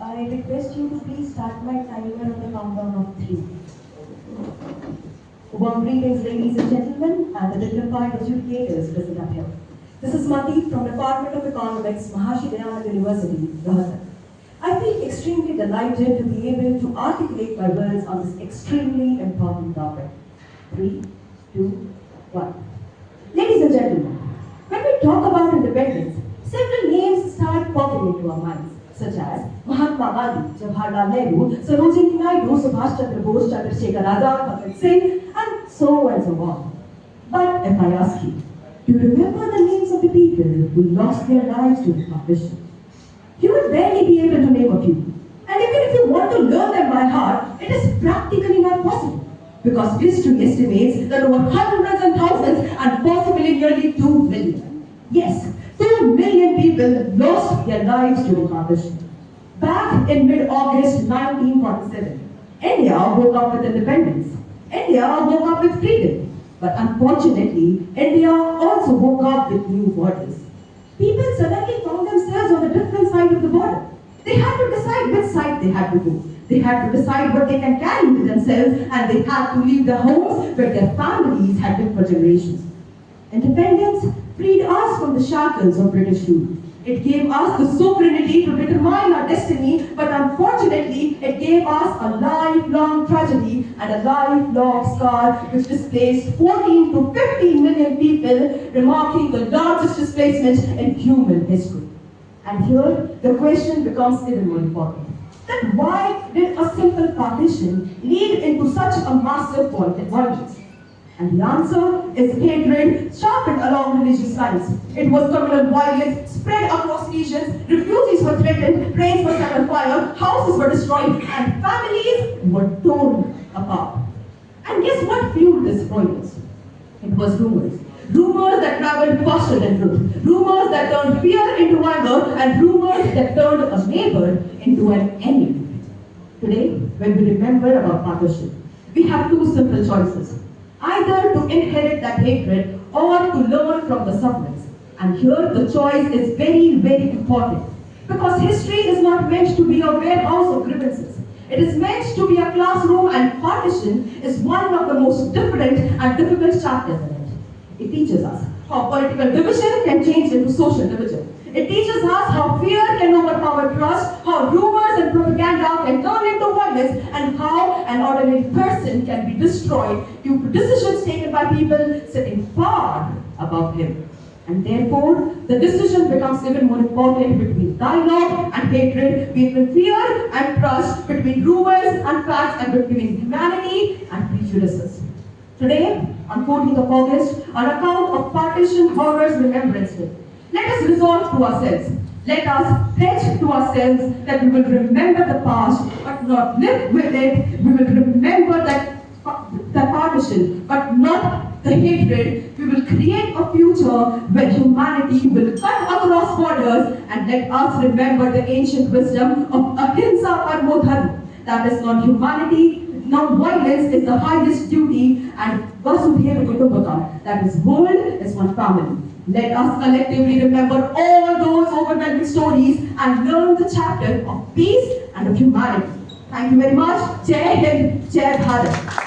I request you to please start my timer on the countdown of 3. Warm greetings, ladies and gentlemen, and the dignified adjudicators present up here. This is Mati from Department of Economics, Maharshi Dayananda University, Rohtak. I feel extremely delighted to be able to articulate my words on this extremely important topic. 3, 2, 1. Ladies and gentlemen, when we talk about independence, several names start popping into our minds, such as Mahatma Gandhi, Jawaharlal Nehru, Sarojini Naidu, Subhash Chandra Bose, Chandrasekhar Azad, Bhagat Singh, and so on. But if I ask you, do you remember the names of the people who lost their lives during partition? You would barely be able to name a few. And even if you want to learn them by heart, it is practically not possible. Because history estimates that over hundreds and thousands and possibly nearly 2 million. Yes, 2 million people lost their lives during partition. Back in mid-August 1947, India woke up with independence. India woke up with freedom. But unfortunately, India also woke up with new borders. People suddenly found themselves on the different side of the border. They had to decide which side they had to go. They had to decide what they can carry with themselves, and they had to leave the homes where their families had been for generations. Independence freed us from the shackles of British rule. It gave us the sovereignty to determine our destiny, but unfortunately, it gave us a lifelong tragedy and a lifelong scar which displaced 14 to 15 million people, remarking the largest displacement in human history. And here, the question becomes even more important. That why did a simple partition lead into such a massive violence? And the answer is hatred sharpened along religious lines. It was communal violence spread across regions, refugees were threatened, trains were set on fire, houses were destroyed, and families were torn apart. And guess what fueled this violence? It was rumors. Rumors that traveled faster than truth. Rumors that turned fear into anger, and rumors that turned a neighbor into an enemy. Today, when we remember about partition, we have two simple choices. Either to inherit that hatred or to learn from the sufferings. And here the choice is very, very important. Because history is not meant to be a warehouse of grievances. It is meant to be a classroom, and partition is one of the most different and difficult chapters in it. It teaches us how political division can change into social division. It teaches us how fear can overpower trust, how rumors and propaganda can turn into violence, and how an ordinary person can be destroyed due to decisions taken by people sitting far above him. And therefore, the decision becomes even more important between dialogue and hatred, between fear and trust, between rumors and facts, and between humanity and prejudices. Today, on 14th of August, on account of Partition Horrors Remembrance Day, let us resolve to ourselves. Let us pledge to ourselves that we will remember the past, but not live with it. We will remember the partition, but not the hatred. We will create a future where humanity will cut across borders, and let us remember the ancient wisdom of ahimsa paramo dharma. That is non-humanity. Non-violence is the highest duty, and Vasudhaiva Kutumbakam, that is world is one family. Let us collectively remember all those overwhelming stories and learn the chapter of peace and of humanity. Thank you very much. Jai Hind, Jai Bharat.